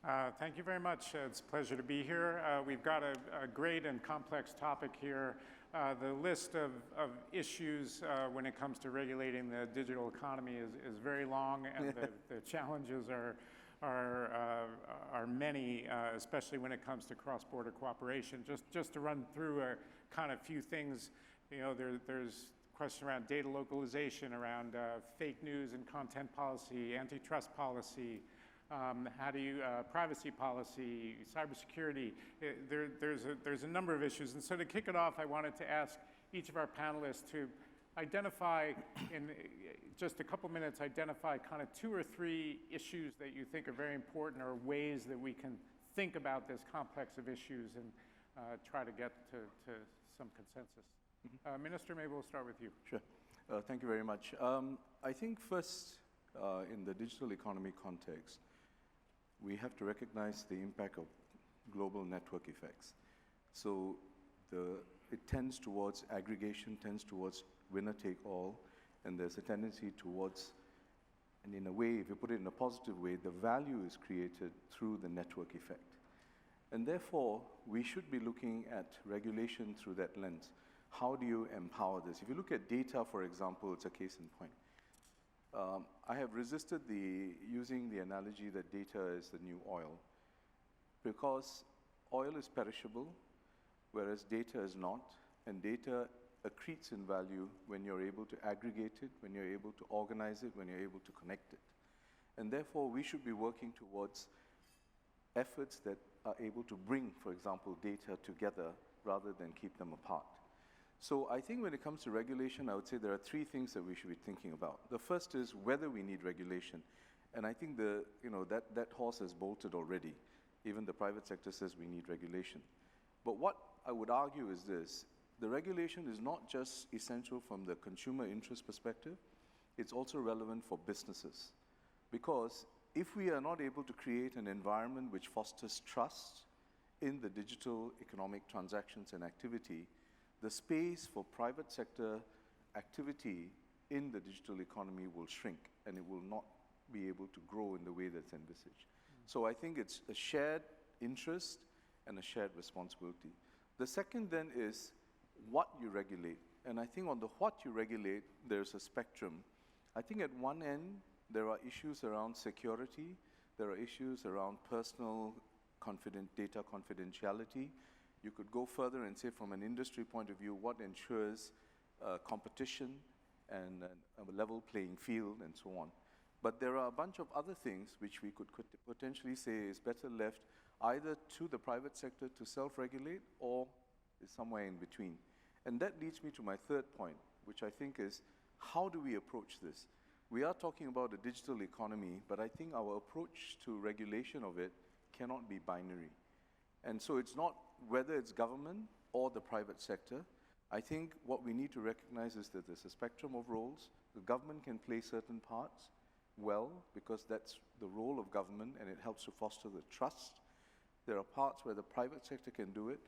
Thank you very much. It's a pleasure to be here. We've got a great and complex topic here. The list of issues when it comes to regulating the digital economy is very long, and the challenges are many, especially when it comes to cross-border cooperation. Just to run through a kind of few things, you know, there's question around data localization, around fake news and content policy, antitrust policy, how do you, privacy policy, cybersecurity. There's a number of issues. And so to kick it off, I wanted to ask each of our panelists to identify, in just a couple minutes, identify kind of 2 or 3 issues that you think are very important, or ways that we can think about this complex of issues and try to get to some consensus. Minister, maybe we'll start with you. Sure. Thank you very much. I think first, in the digital economy context, we have to recognize the impact of global network effects. So it tends towards aggregation, tends towards winner take all, and there's a tendency towards, and in a way, if you put it in a positive way, the value is created through the network effect. And therefore, we should be looking at regulation through that lens. How do you empower this? If you look at data, for example, it's a case in point. I have resisted using the analogy that data is the new oil, because oil is perishable, whereas data is not, and data accretes in value when you're able to aggregate it, when you're able to organize it, when you're able to connect it. And therefore, we should be working towards efforts that are able to bring, for example, data together rather than keep them apart. So I think when it comes to regulation, I would say there are 3 things that we should be thinking about. The first is whether we need regulation. And I think that horse has bolted already. Even the private sector says we need regulation. But what I would argue is this: the regulation is not just essential from the consumer interest perspective, it's also relevant for businesses. Because if we are not able to create an environment which fosters trust in the digital economic transactions and activity, the space for private sector activity in the digital economy will shrink, and it will not be able to grow in the way that's envisaged. So I think it's a shared interest and a shared responsibility. The second then is what you regulate. And I think on the what you regulate, there's a spectrum. I think at one end, there are issues around security, there are issues around personal data confidentiality. You could go further and say, from an industry point of view, what ensures competition and a level playing field and so on. But there are a bunch of other things which we could potentially say is better left either to the private sector to self-regulate, or is somewhere in between. And that leads me to my third point, which I think is, how do we approach this? We are talking about a digital economy, but I think our approach to regulation of it cannot be binary. And so it's not whether it's government or the private sector. I think what we need to recognize is that there's a spectrum of roles. The government can play certain parts well, because that's the role of government, and it helps to foster the trust. There are parts where the private sector can do it,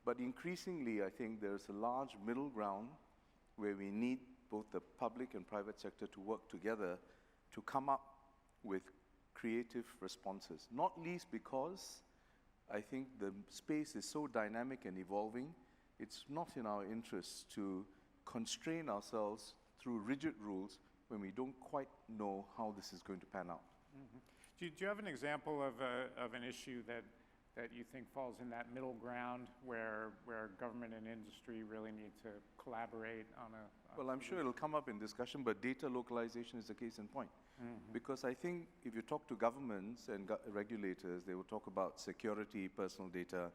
but increasingly, I think there's a large middle ground where we need both the public and private sector to work together to come up with creative responses, not least because I think the space is so dynamic and evolving. It's not in our interests to constrain ourselves through rigid rules when we don't quite know how this is going to pan out. Mm-hmm. Do you have an example of an issue that you think falls in that middle ground where government and industry really need to collaborate on a well, I'm sure it'll come up in discussion, but data localization is a case in point. Mm-hmm. Because I think if you talk to governments and regulators, they will talk about security, personal data,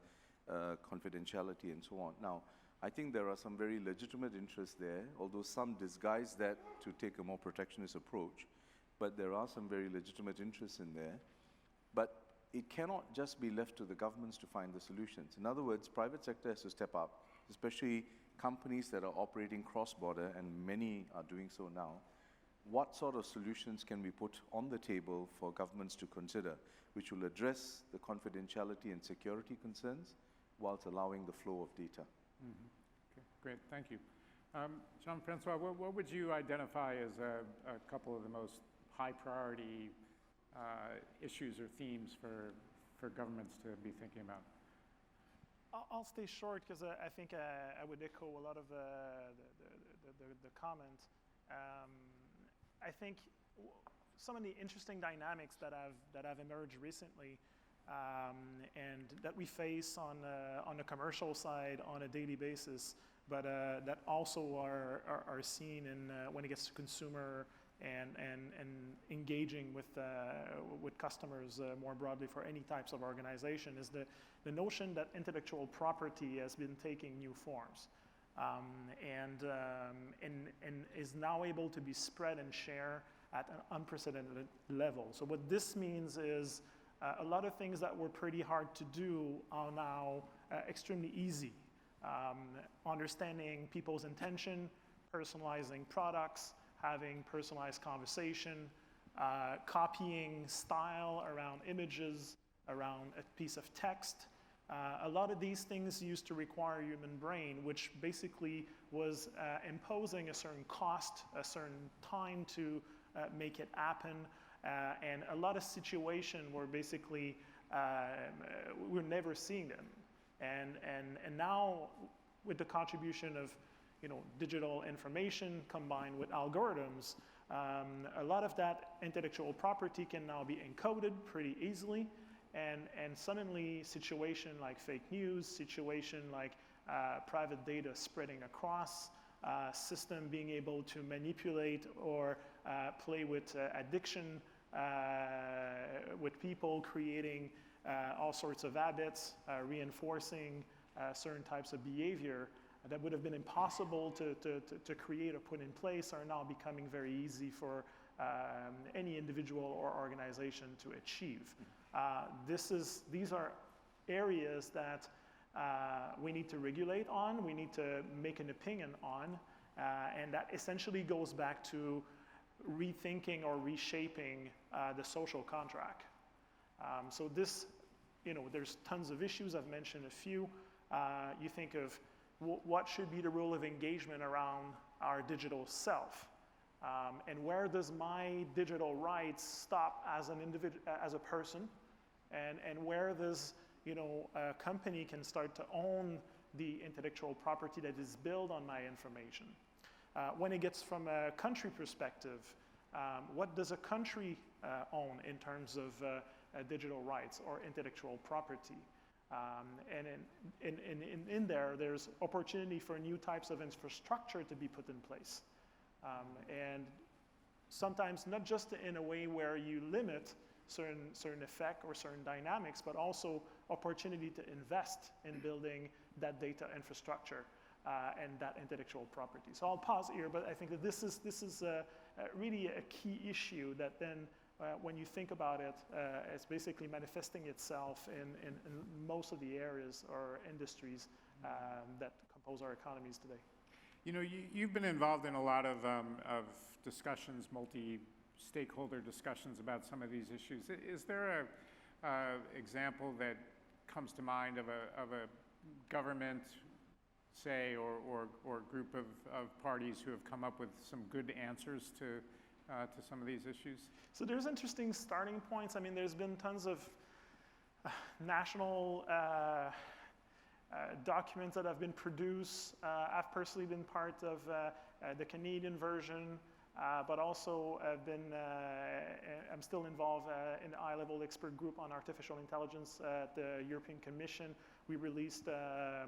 confidentiality, and so on. Now, I think there are some very legitimate interests there, although some disguise that to take a more protectionist approach. But there are some very legitimate interests in there. But it cannot just be left to the governments to find the solutions. In other words, private sector has to step up, especially companies that are operating cross-border, and many are doing so now. What sort of solutions can we put on the table for governments to consider, which will address the confidentiality and security concerns whilst allowing the flow of data? Mm-hmm. Okay, great, thank you. Jean-Francois, what would you identify as a couple of the most high priority issues or themes for governments to be thinking about? I'll stay short because I think I would echo a lot of the comment. I think some of the interesting dynamics that have emerged recently and that we face on the commercial side on a daily basis, but that also are seen in when it gets to consumer and engaging with customers more broadly for any types of organization is the notion that intellectual property has been taking new forms and is now able to be spread and shared at an unprecedented level. So what this means is a lot of things that were pretty hard to do are now extremely easy. Understanding people's intention, personalizing products, having personalized conversation, copying style around images, around a piece of text. A lot of these things used to require human brain, which basically was imposing a certain cost, a certain time to make it happen, and a lot of situations were basically, we're never seeing them. And now with the contribution of digital information combined with algorithms, a lot of that intellectual property can now be encoded pretty easily, and suddenly situation like fake news, situation like private data spreading across, system being able to manipulate or play with addiction with people, creating all sorts of habits, reinforcing certain types of behavior that would have been impossible to create or put in place are now becoming very easy for any individual or organization to achieve. These are areas that we need to regulate on, we need to make an opinion on, and that essentially goes back to rethinking or reshaping the social contract. So this, there's tons of issues, I've mentioned a few. You think of what should be the role of engagement around our digital self, and where does my digital rights stop as an individual, as a person, and where does a company can start to own the intellectual property that is built on my information. When it gets from a country perspective, what does a country own in terms of digital rights or intellectual property? And in there's opportunity for new types of infrastructure to be put in place. And sometimes not just in a way where you limit certain effect or certain dynamics, but also opportunity to invest in building that data infrastructure and that intellectual property. So I'll pause here, but I think that this is really a key issue that then when you think about it, it's basically manifesting itself in most of the areas or industries that compose our economies today. You've been involved in a lot of discussions, multi-stakeholder discussions about some of these issues. Is there a example that comes to mind of a government, say, or group of parties who have come up with some good answers to some of these issues? So there's interesting starting points. I mean, there's been tons of national documents that have been produced. I've personally been part of the Canadian version, but also I'm still involved in the high-level expert group on artificial intelligence at the European Commission. We released a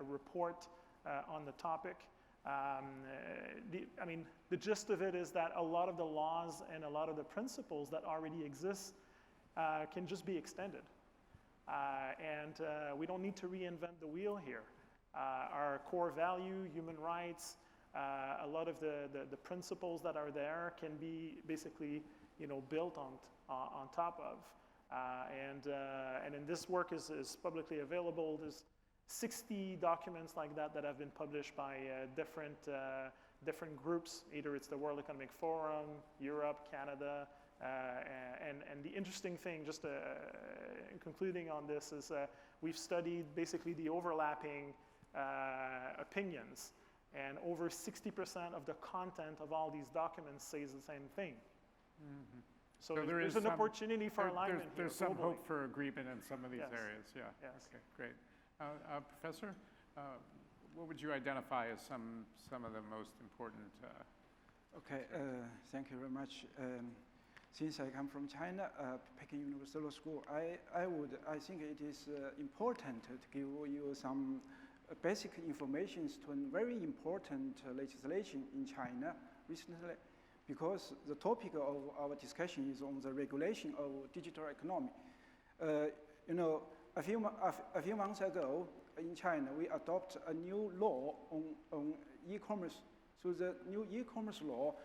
report on the topic. The gist of it is that a lot of the laws and a lot of the principles that already exist can just be extended. And we don't need to reinvent the wheel here. Our core value, human rights, a lot of the principles that are there can be basically built on top of. And then this work is publicly available. There's 60 documents like that have been published by different groups. Either it's the World Economic Forum, Europe, Canada, and the interesting thing, just concluding on this, is we've studied basically the overlapping opinions, and over 60% of the content of all these documents says the same thing. Mm-hmm. So So there's an opportunity for alignment here There's some globally. hope for agreement in some of these Yes. areas, yeah. Yes. Okay, great. Professor, what would you identify as some of the most important? Okay, thank you very much. Since I come from China, Peking University Law School, I think it is important to give you some basic information to a very important legislation in China recently, because the topic of our discussion is on the regulation of digital economy. You know, a few months ago in China, we adopted a new law on e-commerce. So the new e-commerce law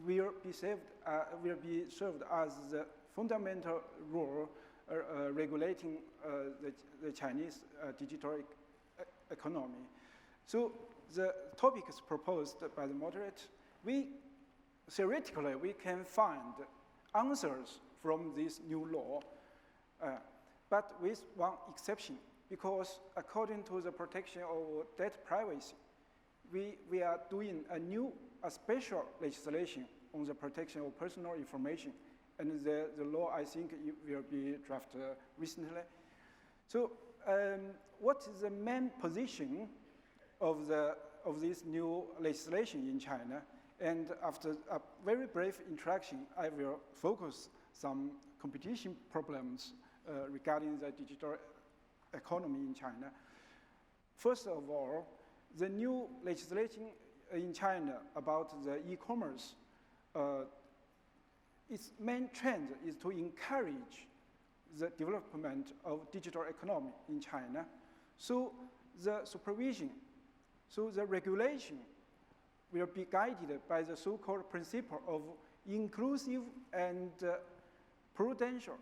will be served as the fundamental rule regulating the Chinese digital economy. So the topic is proposed by the moderate. Theoretically, we can find answers from this new law, but with one exception, because according to the protection of data privacy, we are doing a special legislation on the protection of personal information, and the law, I think, will be drafted recently. So what is the main position of this new legislation in China? And after a very brief introduction, I will focus some competition problems regarding the digital economy in China. First of all, the new legislation in China about the e-commerce, its main trend is to encourage the development of digital economy in China. So the supervision, so the regulation will be guided by the so-called principle of inclusive and prudential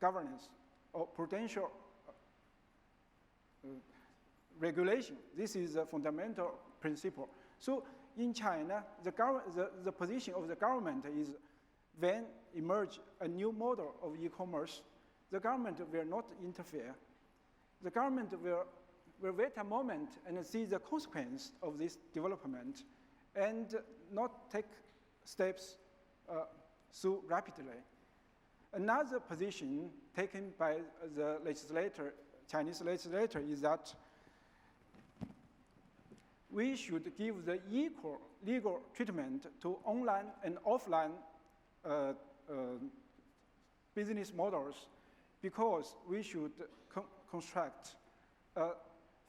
governance, or prudential regulation. This is a fundamental principle. So in China, the position of the government is when emerge a new model of e-commerce, the government will not interfere. The government will wait a moment and see the consequence of this development and not take steps so rapidly. Another position taken by the Chinese legislator, is that we should give the equal legal treatment to online and offline business models, because we should construct a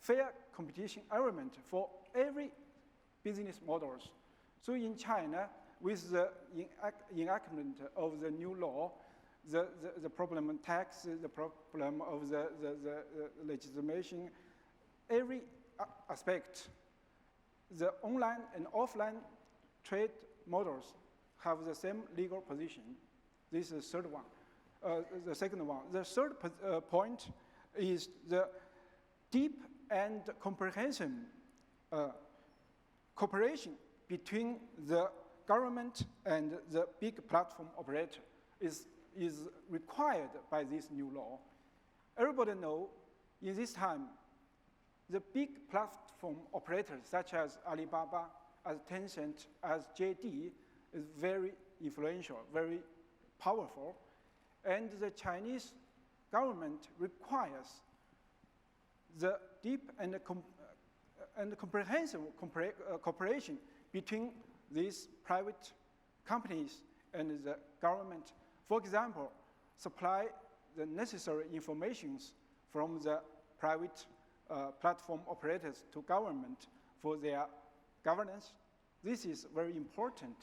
fair competition environment for every business models. So in China, with the enactment of the new law, the problem of tax, the problem of the legislation, every aspect, the online and offline trade models have the same legal position. This is the third one. The second one. The third point is the deep and comprehensive cooperation between the government and the big platform operator is required by this new law. Everybody knows in this time, the big platform operators such as Alibaba, as Tencent, as JD is very influential, very powerful, and the Chinese government requires the deep and comprehensive cooperation between these private companies and the government. For example, supply the necessary informations from the private platform operators to government for their governance. This is a very important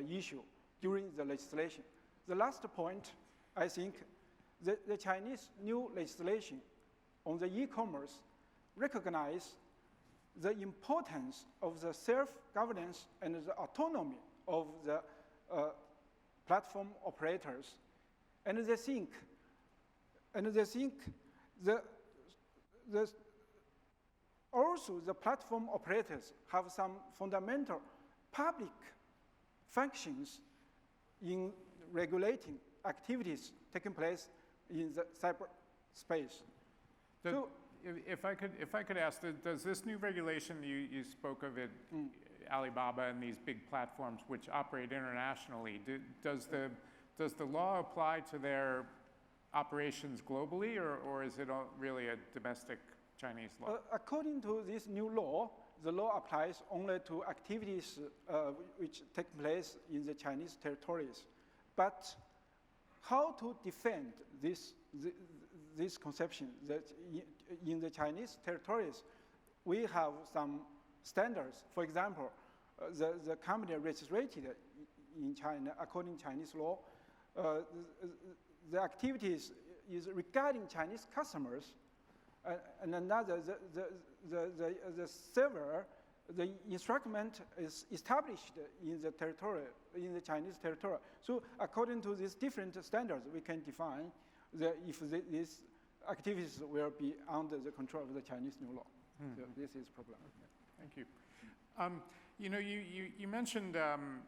issue during the legislation. The last point, I think, the Chinese new legislation on the e-commerce recognize the importance of the self-governance and the autonomy of the platform operators, and they think also the platform operators have some fundamental public functions in regulating activities taking place in the cyberspace. If I could ask, does this new regulation, you spoke of it Alibaba and these big platforms which operate internationally, does the law apply to their operations globally, or is it really a domestic Chinese law? According to this new law, the law applies only to activities which take place in the Chinese territories. But how to defend this conception that in the Chinese territories, we have some standards. For example, the company registered in China, according to Chinese law, the activities is regarding Chinese customers, and another, the server, the instrument is established in the territory, in the Chinese territory. So according to these different standards, we can define if these activities will be under the control of the Chinese new law. So this is problem. Thank you. You know, you mentioned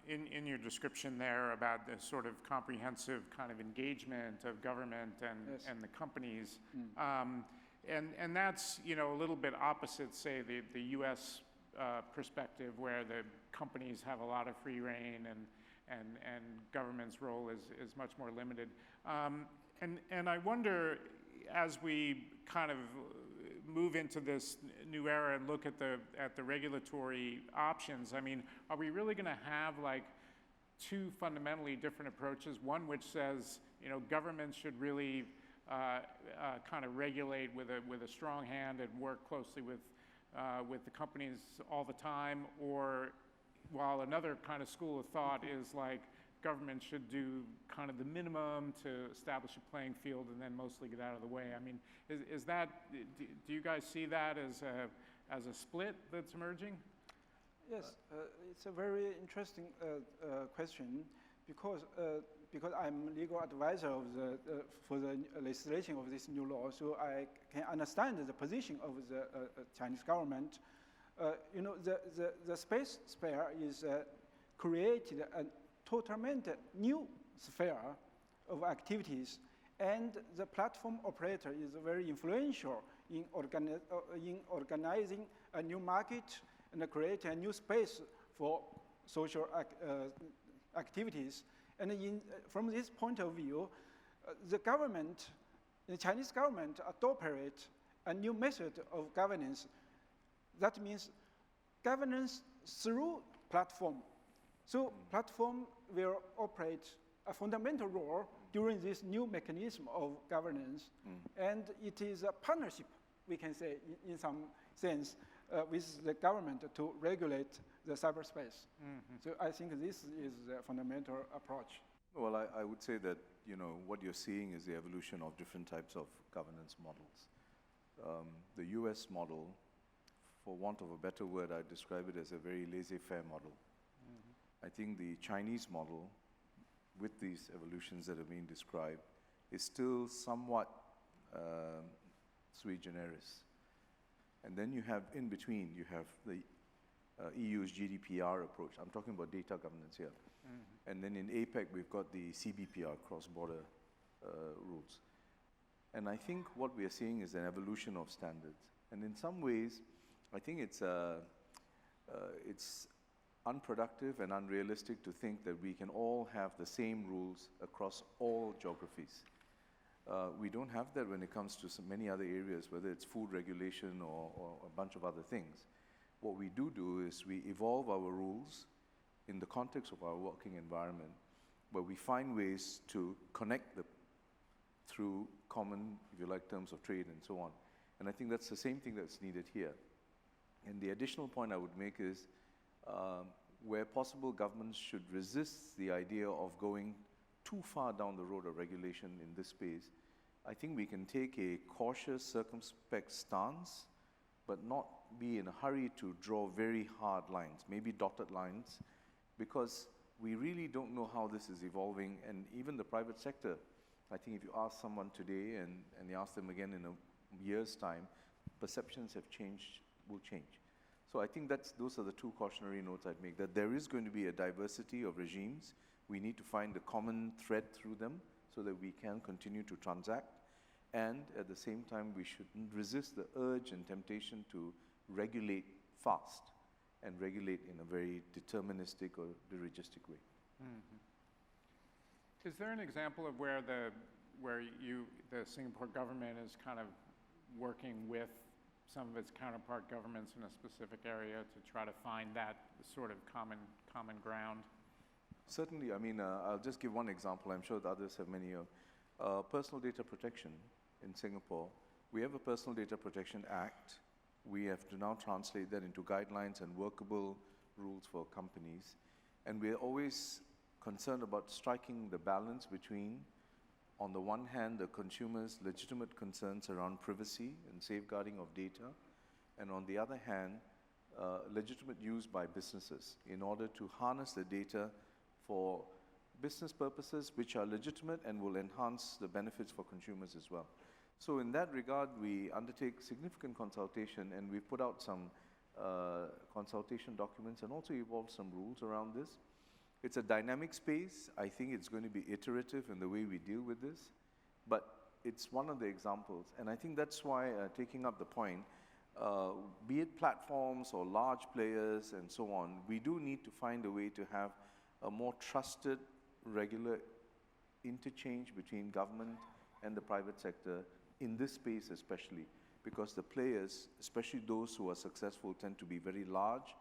in your description there about the sort of comprehensive kind of engagement of government and the companies. And that's, you know, a little bit opposite, say, the U.S. Perspective, where the companies have a lot of free rein and government's role is much more limited. And I wonder, as we kind of move into this new era and look at the regulatory options, I mean, are we really going to have like two fundamentally different approaches? One which says, you know, governments should really kind of regulate with a strong hand and work closely with the companies all the time, or while another kind of school of thought is like government should do kind of the minimum to establish a playing field and then mostly get out of the way. I mean, is that, do you guys see that as a split that's emerging? Yes, it's a very interesting question because I'm legal advisor of for the legislation of this new law, so I can understand the position of the Chinese government. You know, the space sphere is created a totally new sphere of activities, and the platform operator is very influential in organizing a new market and create a new space for social activities. And from this point of view, the Chinese government adopted a new method of governance. That means governance through platform. So platform will operate a fundamental role during this new mechanism of governance. And it is a partnership, we can say, in some sense, with the government to regulate the cyberspace. So I think this is the fundamental approach. Well, I would say that, you know, what you're seeing is the evolution of different types of governance models. The US model, for want of a better word, I'd describe it as a very laissez-faire model. I think the Chinese model, with these evolutions that are being described, is still somewhat sui generis. And then you have, in between, you have the EU's GDPR approach. I'm talking about data governance here. And then in APEC, we've got the CBPR, cross-border rules. And I think what we are seeing is an evolution of standards. And in some ways, I think it's unproductive and unrealistic to think that we can all have the same rules across all geographies. We don't have that when it comes to so many other areas, whether it's food regulation or a bunch of other things. What we do is we evolve our rules in the context of our working environment, where we find ways to connect them through common, if you like, terms of trade and so on. And I think that's the same thing that's needed here. And the additional point I would make is, where possible, governments should resist the idea of going too far down the road of regulation in this space. I think we can take a cautious, circumspect stance, but not be in a hurry to draw very hard lines, maybe dotted lines, because we really don't know how this is evolving. And even the private sector, I think if you ask someone today and you ask them again in a year's time, perceptions have changed, will change. So I think those are the two cautionary notes I'd make, that there is going to be a diversity of regimes. We need to find a common thread through them so that we can continue to transact. And at the same time, we should resist the urge and temptation to regulate fast and regulate in a very deterministic or dirigistic way. Is there an example of where the Singapore government is kind of working with some of its counterpart governments in a specific area to try to find that sort of common ground? Certainly, I mean, I'll just give one example. I'm sure the others have many. Personal data protection in Singapore. We have a Personal Data Protection Act. We have to now translate that into guidelines and workable rules for companies. And we're always concerned about striking the balance between, on the one hand, the consumer's legitimate concerns around privacy and safeguarding of data, and on the other hand, legitimate use by businesses in order to harness the data for business purposes which are legitimate and will enhance the benefits for consumers as well. So in that regard, we undertake significant consultation, and we put out some consultation documents and also evolved some rules around this. It's a dynamic space. I think it's going to be iterative in the way we deal with this, but it's one of the examples. And I think that's why, taking up the point, be it platforms or large players and so on, we do need to find a way to have a more trusted, regular interchange between government and the private sector in this space especially, because the players, especially those who are successful, tend to be very large,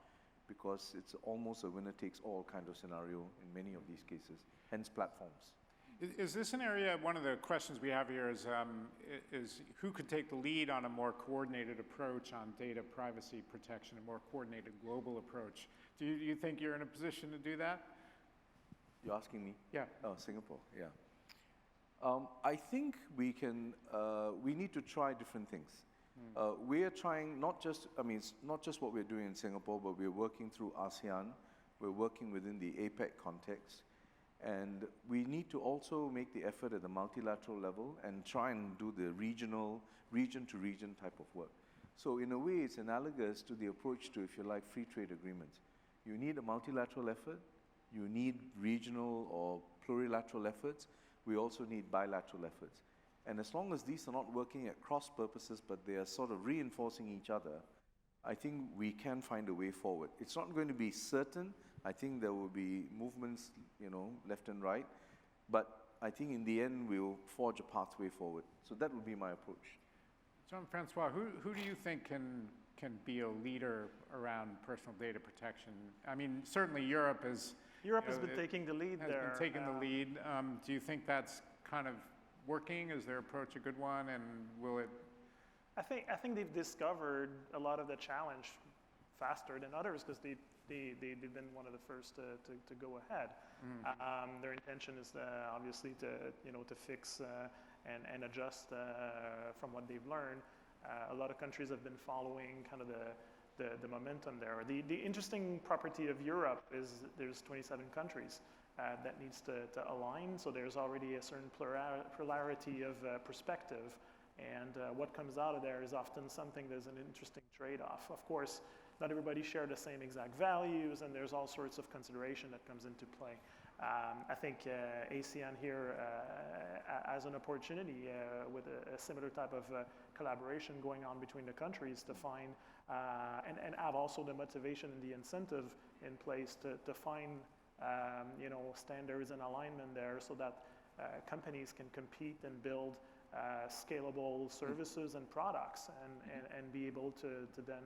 because it's almost a winner-takes-all kind of scenario in many of these cases, hence platforms. Is this an area, one of the questions we have here is who could take the lead on a more coordinated approach on data privacy protection, a more coordinated global approach? Do you think you're in a position to do that? You're asking me? Yeah. Oh, Singapore, yeah. I think we can, we need to try different things. We are trying it's not just what we're doing in Singapore, but we're working through ASEAN. We're working within the APEC context. And we need to also make the effort at the multilateral level and try and do the region-to-region type of work. So in a way, it's analogous to the approach to, if you like, free trade agreements. You need a multilateral effort. You need regional or plurilateral efforts. We also need bilateral efforts. And as long as these are not working at cross purposes, but they are sort of reinforcing each other, I think we can find a way forward. It's not going to be certain. I think there will be movements, left and right. But I think in the end, we'll forge a pathway forward. So that will be my approach. Jean-Francois, who do you think can be a leader around personal data protection? I mean, certainly Europe has been taking the lead there. Has been taking the lead. Do you think that's kind of working? Is their approach a good one, and will it? I think they've discovered a lot of the challenge faster than others because they've been one of the first to go ahead. Their intention is obviously to fix and adjust from what they've learned. A lot of countries have been following kind of the momentum there. The interesting property of Europe is there's 27 countries that needs to align, so there's already a certain plurality of perspective, and what comes out of there is often something that's an interesting trade-off. Of course, not everybody share the same exact values, and there's all sorts of consideration that comes into play. I think ASEAN here has an opportunity with a similar type of collaboration going on between the countries to find and have also the motivation and the incentive in place to find standards and alignment there so that companies can compete and build scalable services and products and be able to then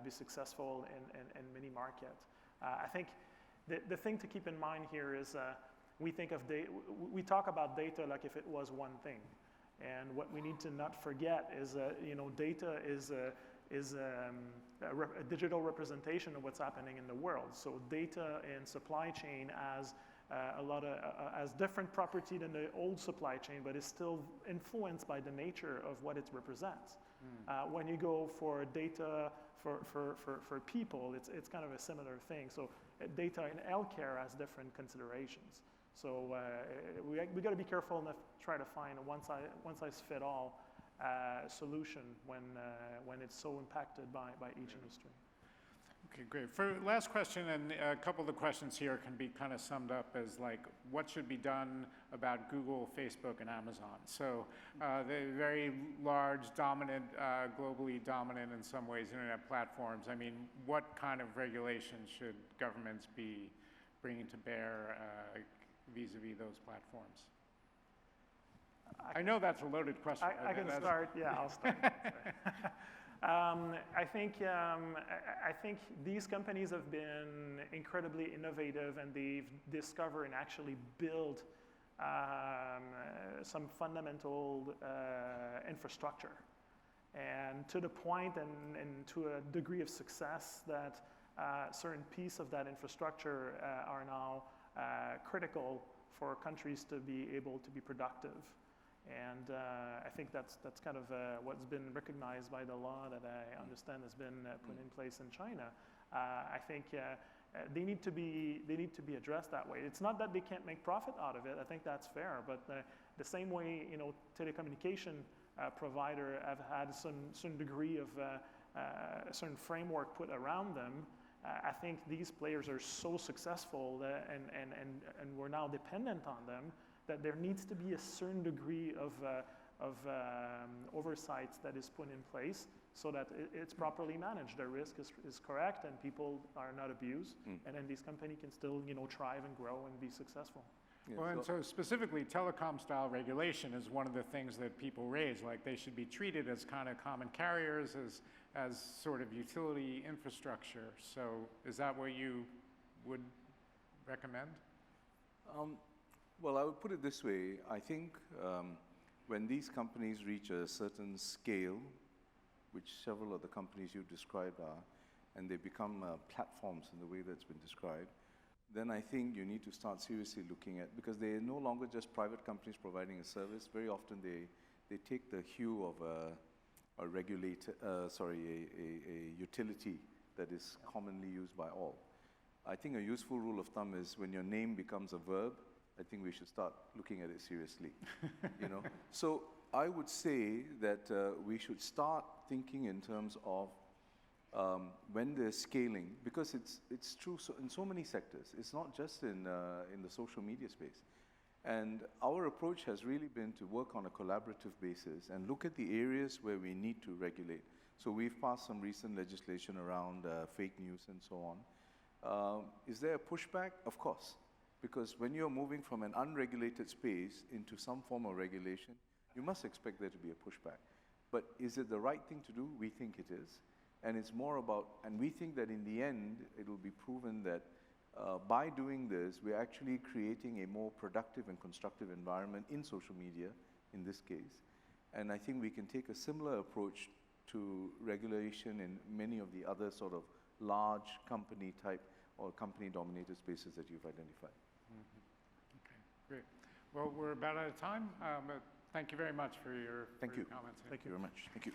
be successful in many markets. I think the thing to keep in mind here is we talk about data like if it was one thing. And what we need to not forget is data is a digital representation of what's happening in the world. So data in supply chain has has different property than the old supply chain, but is still influenced by the nature of what it represents. When you go for data for people, it's kind of a similar thing. So data in healthcare has different considerations. So we got to be careful and try to find a one-size-fits-all solution when it's so impacted by each industry. Okay, great. For last question, and a couple of the questions here can be kind of summed up as like, what should be done about Google, Facebook, and Amazon? So they're very large, dominant, globally dominant in some ways, internet platforms. I mean, what kind of regulations should governments be bringing to bear vis-a-vis those platforms? I know that's a loaded question. I can start. Yeah, I'll start. I think these companies have been incredibly innovative, and they've discovered and actually built some fundamental infrastructure, and to the point and to a degree of success that certain piece of that infrastructure are now critical for countries to be able to be productive. And I think that's kind of what's been recognized by the law that I understand has been put in place in China. I think they need to be addressed that way. It's not that they can't make profit out of it. I think that's fair. But the same way, telecommunication provider have had some degree of a certain framework put around them. I think these players are so successful and we're now dependent on them, that there needs to be a certain degree of oversight that is put in place so that it's properly managed. The risk is correct and people are not abused, and then these companies can still thrive and grow and be successful. Yeah, Well, and so specifically, telecom-style regulation is one of the things that people raise, like they should be treated as kind of common carriers, as sort of utility infrastructure. So is that what you would recommend? Well, I would put it this way. I think when these companies reach a certain scale, which several of the companies you've described are, and they become platforms in the way that's been described, then I think you need to start seriously looking at, because they're no longer just private companies providing a service. Very often they take the hue of a utility that is commonly used by all. I think a useful rule of thumb is when your name becomes a verb, I think we should start looking at it seriously. So I would say that we should start thinking in terms of when they're scaling, because it's true in so many sectors. It's not just in the social media space. And our approach has really been to work on a collaborative basis and look at the areas where we need to regulate. So we've passed some recent legislation around fake news and so on. Is there a pushback? Of course. Because when you're moving from an unregulated space into some form of regulation, you must expect there to be a pushback. But is it the right thing to do? We think it is. And it's more about, and we think that in the end, it will be proven that by doing this, we're actually creating a more productive and constructive environment in social media, in this case. And I think we can take a similar approach to regulation in many of the other sort of large company type or company-dominated spaces that you've identified. Okay, great. Well, we're about out of time, but thank you very much for your Thank you comments. very much. Thank you.